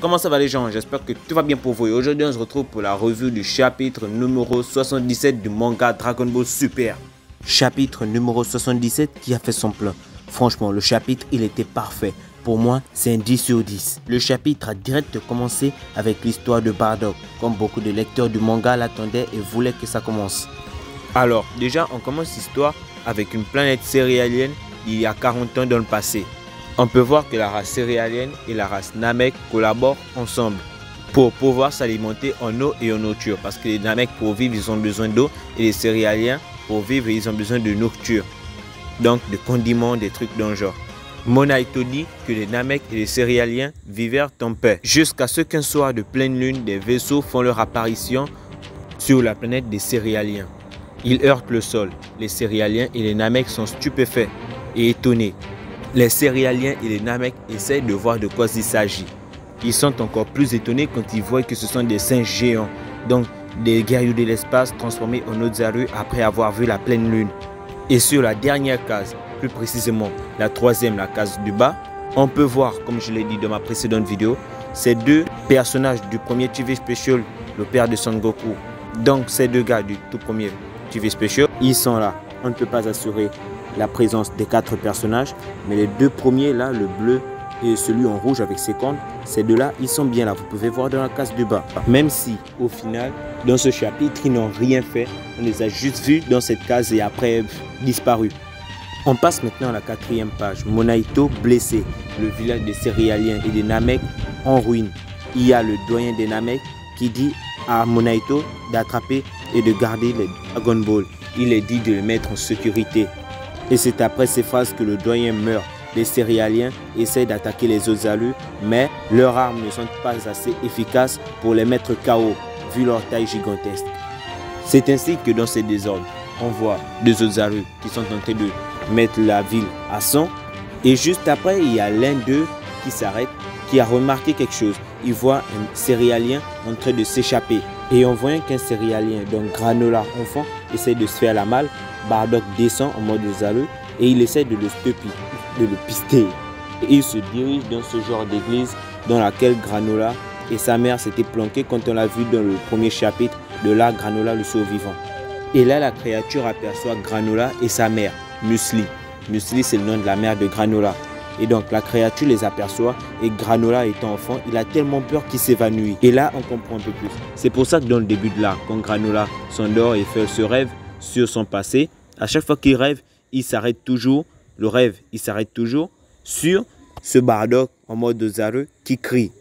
Comment ça va les gens? J'espère que tout va bien pour vous. Et aujourd'hui on se retrouve pour la revue du chapitre numéro 77 du manga Dragon Ball Super. Chapitre numéro 77 qui a fait son plein. Franchement, le chapitre il était parfait. Pour moi, c'est un 10 sur 10. Le chapitre a direct commencé avec l'histoire de Bardock, comme beaucoup de lecteurs du manga l'attendaient et voulaient que ça commence. Alors, déjà, on commence l'histoire avec une planète céréalienne d'il y a 40 ans dans le passé. On peut voir que la race céréalienne et la race Namek collaborent ensemble pour pouvoir s'alimenter en eau et en nourriture. Parce que les Namek, pour vivre, ils ont besoin d'eau et les céréaliens, pour vivre, ils ont besoin de nourriture. Donc, de condiments, des trucs dans le genre. Monaito dit que les Namek et les céréaliens vivèrent en paix jusqu'à ce qu'un soir de pleine lune, des vaisseaux font leur apparition sur la planète des céréaliens. Ils heurtent le sol. Les céréaliens et les Namek sont stupéfaits et étonnés. Les céréaliens et les Namek essayent de voir de quoi il s'agit. Ils sont encore plus étonnés quand ils voient que ce sont des singes géants, donc des guerriers de l'espace transformés en Ozaru après avoir vu la pleine lune. Et sur la dernière case, plus précisément la troisième, la case du bas, on peut voir, comme je l'ai dit dans ma précédente vidéo, ces deux personnages du premier TV Special, le père de Son Goku. Donc ces deux gars du tout premier TV Special, ils sont là. On ne peut pas assurer la présence des 4 personnages, mais les deux premiers là, le bleu et celui en rouge avec ses cornes, ces deux là, ils sont bien là. Vous pouvez voir dans la case du bas. Même si au final, dans ce chapitre, ils n'ont rien fait, on les a juste vus dans cette case et après disparu. On passe maintenant à la 4e page. Monaito blessé, le village des céréaliens et des Namek en ruine. Il y a le doyen des Namek qui dit à Monaito d'attraper et de garder les Dragon Ball. Il est dit de les mettre en sécurité. Et c'est après ces phrases que le doyen meurt. Les céréaliens essayent d'attaquer les Ozaru, mais leurs armes ne sont pas assez efficaces pour les mettre KO, vu leur taille gigantesque. C'est ainsi que dans ces désordres, on voit deux Ozaru qui sont en train de mettre la ville à 100. Et juste après, il y a l'un d'eux qui s'arrête, qui a remarqué quelque chose. Il voit un céréalien en train de s'échapper. Et en voyant qu'un céréalien, donc Granola enfant, essaie de se faire la malle, Bardock descend en mode Ozaru et il essaie de le pister. Et il se dirige dans ce genre d'église dans laquelle Granola et sa mère s'étaient planqués quand on l'a vu dans le premier chapitre de là, Granola le survivant. Et là, la créature aperçoit Granola et sa mère, Musli. Musli, c'est le nom de la mère de Granola. Et donc, la créature les aperçoit et Granola étant enfant, il a tellement peur qu'il s'évanouit. Et là, on comprend un peu plus. C'est pour ça que dans le début de là, quand Granola s'endort et fait ce rêve sur son passé, à chaque fois qu'il rêve, il s'arrête toujours, le rêve, il s'arrête toujours sur ce Bardock en mode Ozaru qui crie.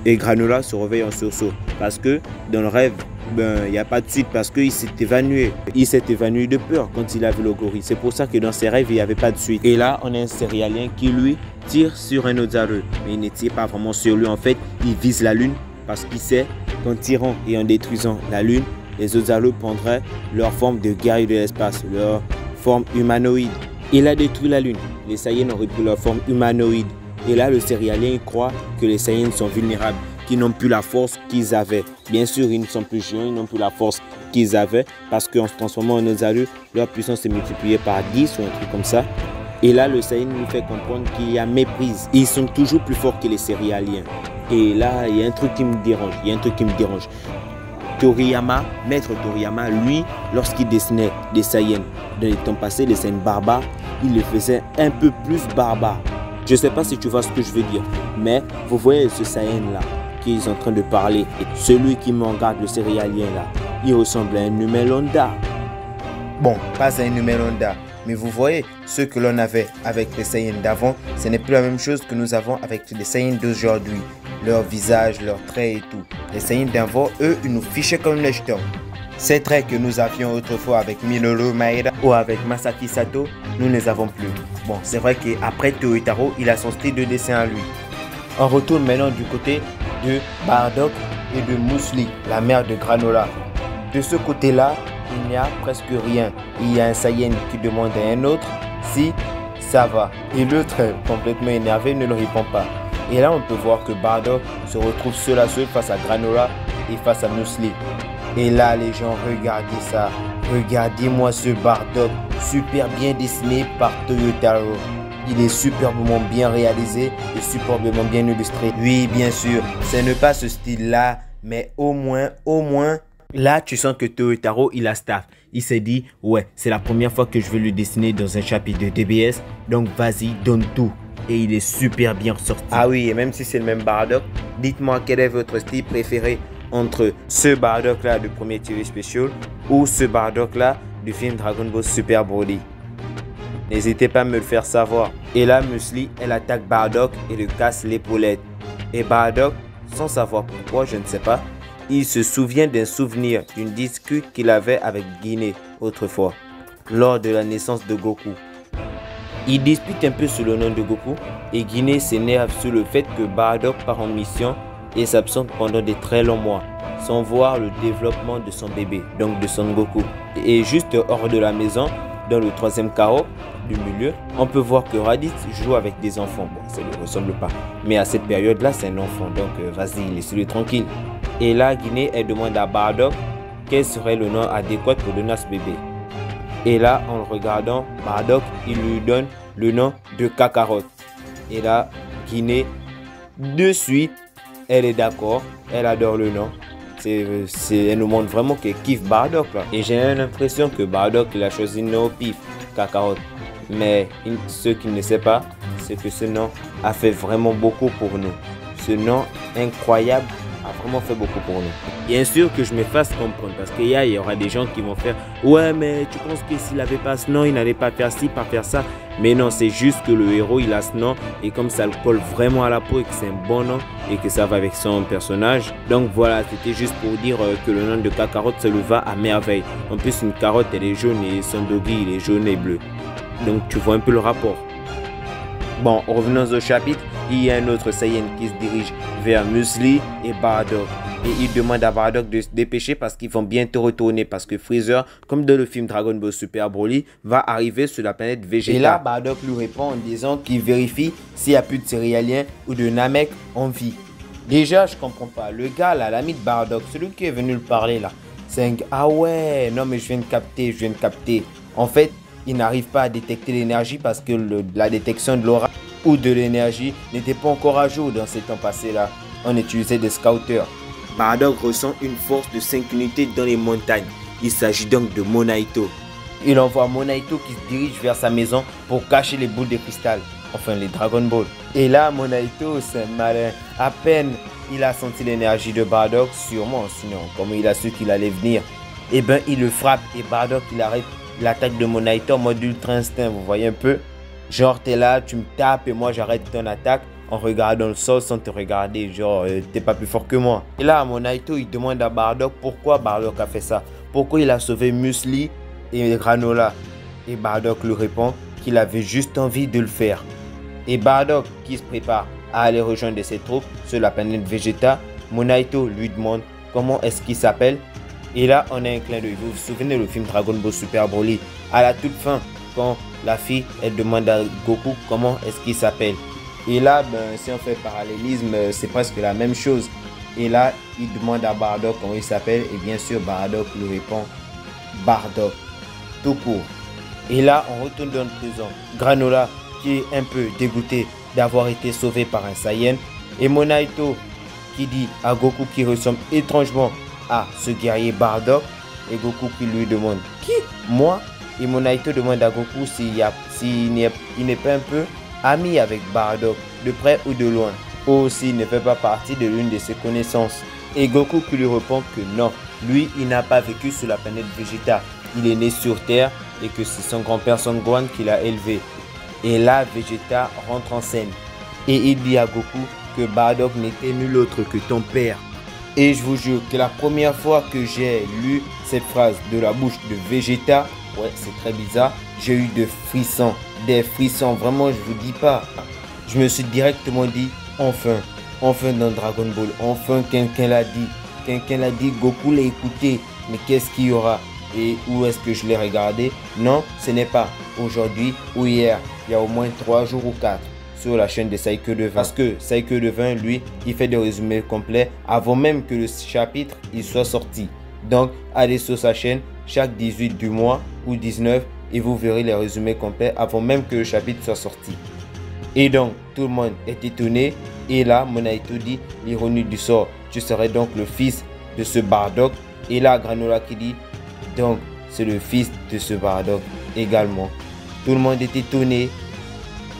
Et Granola se réveille en sursaut parce que dans le rêve, il n'y a pas de suite parce qu'il s'est évanoui. Il s'est évanoui de peur quand il a vu le gorille. C'est pour ça que dans ses rêves, il n'y avait pas de suite. Et là, on a un céréalien qui, lui, tire sur un Ozaru. Mais il ne tire pas vraiment sur lui. En fait, il vise la lune parce qu'il sait qu'en tirant et en détruisant la lune, les Ozaru prendraient leur forme de guerrier de l'espace, leur forme humanoïde. Il a détruit la lune. Les Saiyans ont repris leur forme humanoïde. Et là, le céréalien il croit que les Saiyans sont vulnérables, qu'ils n'ont plus la force qu'ils avaient. Bien sûr, ils ne sont plus géants, ils n'ont plus la force qu'ils avaient parce qu'en se transformant en Ozaru, leur puissance est multipliée par 10 ou un truc comme ça. Et là, le Saiyan nous fait comprendre qu'il y a méprise. Ils sont toujours plus forts que les céréaliens. Et là, il y a un truc qui me dérange. Toriyama, maître Toriyama, lui, lorsqu'il dessinait des Saiyans dans les temps passés, des Saiyans barbares, il les faisait un peu plus barbares. Je ne sais pas si tu vois ce que je veux dire, mais vous voyez ce Saiyan là qui est en train de parler. Celui qui me regarde, le céréalien là, il ressemble à un Numelonda. Bon, pas à un Numelonda, mais vous voyez, ceux que l'on avait avec les Saiyans d'avant, ce n'est plus la même chose que nous avons avec les Saiyans d'aujourd'hui. Leur visage, leurs traits et tout. Les Saiyans d'avant, eux, ils nous fichaient comme les jetons. Ces traits que nous avions autrefois avec Minoru Maeda ou avec Masaki Sato, nous ne les avons plus. Bon, c'est vrai qu'après Toyotaro, il a son style de dessin à lui. On retourne maintenant du côté de Bardock et de Musli, la mère de Granola. De ce côté-là, il n'y a presque rien. Il y a un Saiyan qui demande à un autre si ça va. Et l'autre, complètement énervé, ne le répond pas. Et là, on peut voir que Bardock se retrouve seul à seul face à Granola et face à Musli. Et là, les gens, regardez ça. Regardez-moi ce Bardock, super bien dessiné par Toyotaro. Il est superbement bien réalisé et superbement bien illustré. Oui, bien sûr, ce n'est pas ce style-là, mais au moins, là, tu sens que Toyotaro, il a staff. Il s'est dit, ouais, c'est la première fois que je vais le dessiner dans un chapitre de DBS, donc vas-y, donne tout. Et il est super bien ressorti. Ah oui, et même si c'est le même Bardock, dites-moi quel est votre style préféré entre ce Bardock là du premier TV Special ou ce Bardock là du film Dragon Ball Super Broly. N'hésitez pas à me le faire savoir. Et là, Musli, elle attaque Bardock et le casse l'épaulette. Et Bardock, sans savoir pourquoi, je ne sais pas, il se souvient d'un souvenir d'une dispute qu'il avait avec Guinée autrefois, lors de la naissance de Goku. Il dispute un peu sous le nom de Goku et Guinée s'énerve sur le fait que Bardock part en mission et s'absente pendant de très longs mois, sans voir le développement de son bébé, donc de Son Goku. Et juste hors de la maison, dans le troisième carreau du milieu, on peut voir que Raditz joue avec des enfants. Bon, ça ne lui ressemble pas. Mais à cette période-là, c'est un enfant. Donc, vas-y, laissez-le tranquille. Et là, Guinée, elle demande à Bardock quel serait le nom adéquat pour donner à ce bébé. Et là, en le regardant, Bardock, il lui donne le nom de Kakarot. Et là, Guinée, de suite, elle est d'accord. Elle adore le nom. Elle nous montre vraiment qu'elle kiffe Bardock là. Et j'ai l'impression que Bardock il a choisi le nom au pif, Kakarot. Mais ce qu'il ne sait pas, c'est que ce nom a fait vraiment beaucoup pour nous. Ce nom incroyable a vraiment fait beaucoup pour nous. Bien sûr que je me fasse comprendre parce qu'il y aura des gens qui vont faire ouais mais tu penses que s'il n'avait pas ce nom il n'allait pas faire ci, pas faire ça. Mais non, c'est juste que le héros il a ce nom et comme ça le colle vraiment à la peau et que c'est un bon nom et que ça va avec son personnage. Donc voilà, c'était juste pour dire que le nom de Kakarot ça lui va à merveille. En plus une carotte elle est jaune et son doggy il est jaune et bleu. Donc tu vois un peu le rapport. Bon, revenons au chapitre. Il y a un autre Saiyan qui se dirige vers Musli et Bardock. Et il demande à Bardock de se dépêcher parce qu'ils vont bientôt retourner. Parce que Freezer, comme dans le film Dragon Ball Super Broly, va arriver sur la planète Vegeta. Et là, Bardock lui répond en disant qu'il vérifie s'il n'y a plus de céréaliens ou de Namek en vie. Déjà, je comprends pas. Le gars là, l'ami de Bardock, celui qui est venu le parler là, c'est un gars. Ah ouais, non mais je viens de capter. En fait, il n'arrive pas à détecter l'énergie parce que la détection de l'aura ou de l'énergie n'était pas encore à jour dans ces temps passés là. On utilisait des scouters. Bardock ressent une force de 5 unités dans les montagnes. Il s'agit donc de Monaito. Il envoie Monaito qui se dirige vers sa maison pour cacher les boules de cristal. Enfin les Dragon Ball. Et là Monaito c'est un malin. À peine il a senti l'énergie de Bardock, sûrement sinon comme il a su qu'il allait venir, et ben il le frappe et Bardock il arrête l'attaque de Monaito en mode ultra instinct, vous voyez un peu. Genre t'es là, tu me tapes et moi j'arrête ton attaque en regardant le sol sans te regarder, genre t'es pas plus fort que moi. Et là Monaito il demande à Bardock pourquoi Bardock a fait ça, pourquoi il a sauvé Musli et Granola. Et Bardock lui répond qu'il avait juste envie de le faire. Et Bardock qui se prépare à aller rejoindre ses troupes sur la planète Vegeta, Monaito lui demande comment est-ce qu'il s'appelle. Et là on a un clin d'œil, vous vous souvenez le film Dragon Ball Super Broly, à la toute fin quand la fille elle demande à Goku comment est-ce qu'il s'appelle. Et là ben, si on fait parallélisme c'est presque la même chose. Et là il demande à Bardock comment il s'appelle et bien sûr Bardock lui répond Bardock tout court. Et là on retourne dans le présent. Granola qui est un peu dégoûté d'avoir été sauvé par un Saiyan et Monaito qui dit à Goku qui ressemble étrangement à ce guerrier Bardock et Goku qui lui demande qui? Moi? Et Monaito demande à Goku s'il n'est pas un peu ami avec Bardock, de près ou de loin, ou s'il ne fait pas partie de l'une de ses connaissances. Et Goku qui lui répond que non, lui il n'a pas vécu sur la planète Vegeta, il est né sur Terre et que c'est son grand-père Son Gohan qui l'a élevé. Et là Vegeta rentre en scène et il dit à Goku que Bardock n'était nul autre que ton père. Et je vous jure que la première fois que j'ai lu cette phrase de la bouche de Vegeta, ouais c'est très bizarre, j'ai eu des frissons, vraiment je vous dis pas. Je me suis directement dit, enfin dans Dragon Ball, enfin quelqu'un l'a dit, Goku l'a écouté, mais qu'est-ce qu'il y aura? Et où est-ce que je l'ai regardé? Non, ce n'est pas aujourd'hui ou hier, il y a au moins 3 jours ou 4. Sur la chaîne de Saikyo Devin. Parce que Saikyo Devin, lui, il fait des résumés complets avant même que le chapitre il soit sorti. Donc, allez sur sa chaîne chaque 18 du mois ou 19 et vous verrez les résumés complets avant même que le chapitre soit sorti. Et donc, tout le monde est étonné. Et là, Monaito dit, l'ironie du sort, tu serais donc le fils de ce Bardock. Et là, Granola qui dit, donc, c'est le fils de ce Bardock également. Tout le monde est étonné.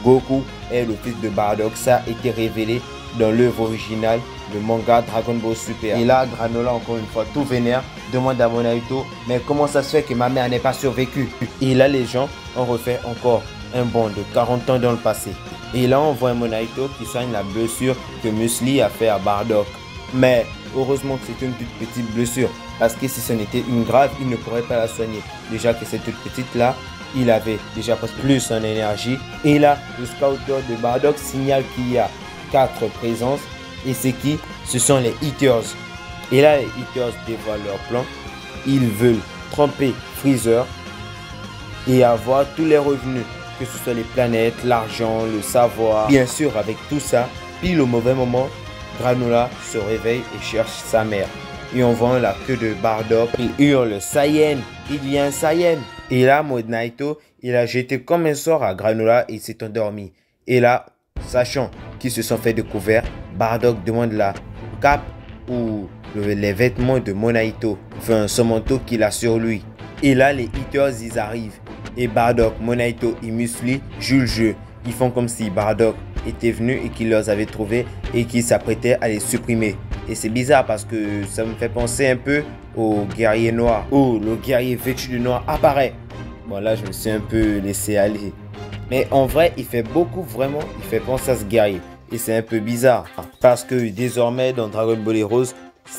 Goku est le fils de Bardock. Ça a été révélé dans l'œuvre originale, le manga Dragon Ball Super. Et là, Granola, encore une fois, tout vénère, demande à Monaito, mais comment ça se fait que ma mère n'ait pas survécu? Et là, les gens ont refait encore un bond de 40 ans dans le passé. Et là, on voit un Monaito qui soigne la blessure que Musli a fait à Bardock. Mais heureusement que c'est une toute petite blessure, parce que si ce n'était une grave, il ne pourrait pas la soigner. Déjà que cette toute petite là, il avait déjà presque plus en énergie. Et là, le scouter de Bardock signale qu'il y a 4 présences. Et c'est qui? Ce sont les Eaters. Et là, les Eaters dévoilent leur plan. Ils veulent tromper Freezer et avoir tous les revenus, que ce soit les planètes, l'argent, le savoir. Bien sûr, avec tout ça, pile au mauvais moment, Granola se réveille et cherche sa mère. Et on voit la queue de Bardock. Il hurle Saiyan, il y a un Saiyan. Et là, Monaito, il a jeté comme un sort à Granola et il s'est endormi. Et là, sachant qu'ils se sont fait découvert, Bardock demande la cape ou les vêtements de Monaito, enfin son manteau qu'il a sur lui. Et là, les Eaters, ils arrivent. Et Bardock, Monaito et Musli jouent le jeu. Ils font comme si Bardock était venu et qu'il les avait trouvés et qu'il s'apprêtait à les supprimer. Et c'est bizarre parce que ça me fait penser un peu au guerrier noir. Oh, le guerrier vêtu de noir apparaît. Bon, là, je me suis un peu laissé aller. Mais en vrai, il fait beaucoup, vraiment, il fait penser à ce guerrier. Et c'est un peu bizarre. Parce que désormais, dans Dragon Ball Heroes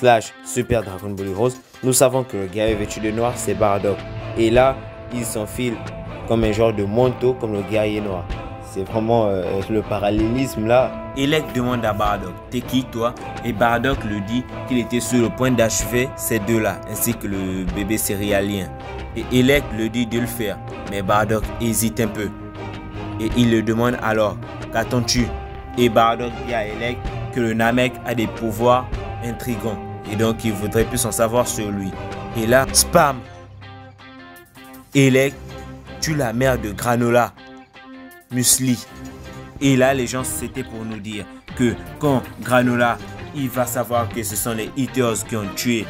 / Super Dragon Ball Heroes, nous savons que le guerrier vêtu de noir, c'est Bardock. Et là, il s'enfile comme un genre de manteau, comme le guerrier noir. C'est vraiment le parallélisme là. Elec demande à Bardock, t'es qui toi? Et Bardock lui dit qu'il était sur le point d'achever ces deux-là, ainsi que le bébé céréalien. Et Elec lui dit de le faire, mais Bardock hésite un peu. Et il le demande alors, qu'attends-tu? Et Bardock dit à Elec que le Namek a des pouvoirs intrigants. Et donc il voudrait plus en savoir sur lui. Et là, spam! Elec tue la mère de Granola, Musli. Et là, les gens, c'était pour nous dire que quand Granola, il va savoir que ce sont les Eaters qui ont tué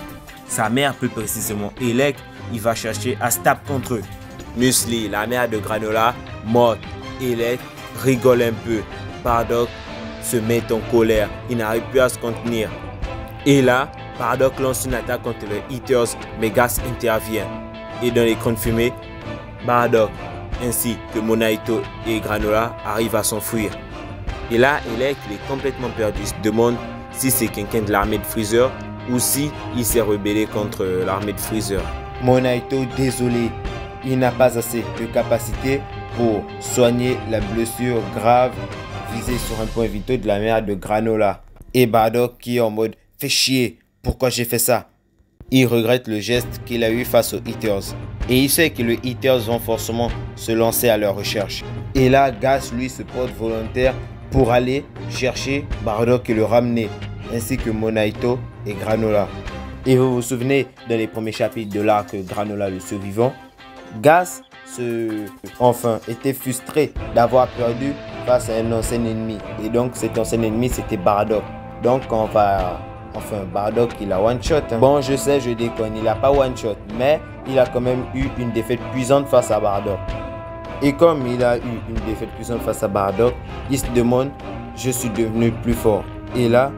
sa mère, plus précisément Elec, il va chercher à se taper contre eux. Musli, la mère de Granola, morte. Elec rigole un peu. Bardock se met en colère. Il n'arrive plus à se contenir. Et là, Bardock lance une attaque contre les Eaters, mais Gas intervient. Et dans l'écran de fumée, Bardock ainsi que Monaito et Granola arrivent à s'enfuir. Et là, Elec est complètement perdu. Il se demande si c'est quelqu'un de l'armée de Freezer ou si il s'est rebellé contre l'armée de Freezer. Monaito, désolé, il n'a pas assez de capacité pour soigner la blessure grave visée sur un point vital de la mère de Granola. Et Bardock qui est en mode « Fais chier, pourquoi j'ai fait ça ?» Il regrette le geste qu'il a eu face aux Eaters. Et il sait que les Eaters vont forcément se lancer à leur recherche. Et là, Gas, lui, se porte volontaire pour aller chercher Bardock et le ramener, ainsi que Monaito et Granola. Et vous vous souvenez, dans les premiers chapitres de l'arc Granola le survivant, Gas était frustré d'avoir perdu face à un ancien ennemi. Et donc, cet ancien ennemi, c'était Bardock. Donc, Bardock, il a one shot. Bon, je sais, je déconne, il n'a pas one shot, mais il a quand même eu une défaite puissante face à Bardock. Et comme il a eu une défaite puissante face à Bardock, il se demande, je suis devenu plus fort. Et là,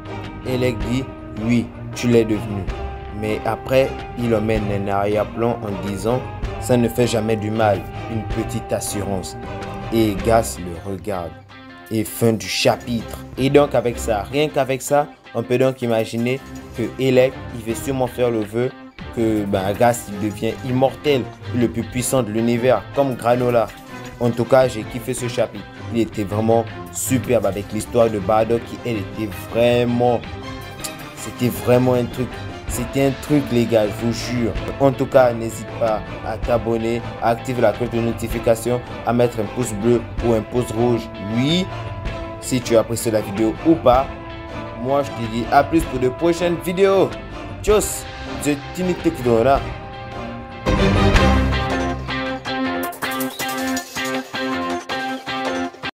Elec dit, oui, tu l'es devenu. Mais après, il emmène un arrière-plan en disant, ça ne fait jamais du mal, une petite assurance. Et Gas le regarde. Et fin du chapitre. Et donc avec ça, rien qu'avec ça, on peut donc imaginer que Elec, il va sûrement faire le vœu que Gas il devient immortel, le plus puissant de l'univers, comme Granola. En tout cas, j'ai kiffé ce chapitre. Il était vraiment superbe avec l'histoire de Bardock qui, elle, était vraiment... C'était vraiment un truc. C'était un truc, les gars, je vous jure. En tout cas, n'hésite pas à t'abonner, à activer la cloche de notification, à mettre un pouce bleu ou un pouce rouge. Oui, si tu as apprécié la vidéo ou pas. Moi, je te dis à plus pour de prochaines vidéos. Tchuss, je t'imite là.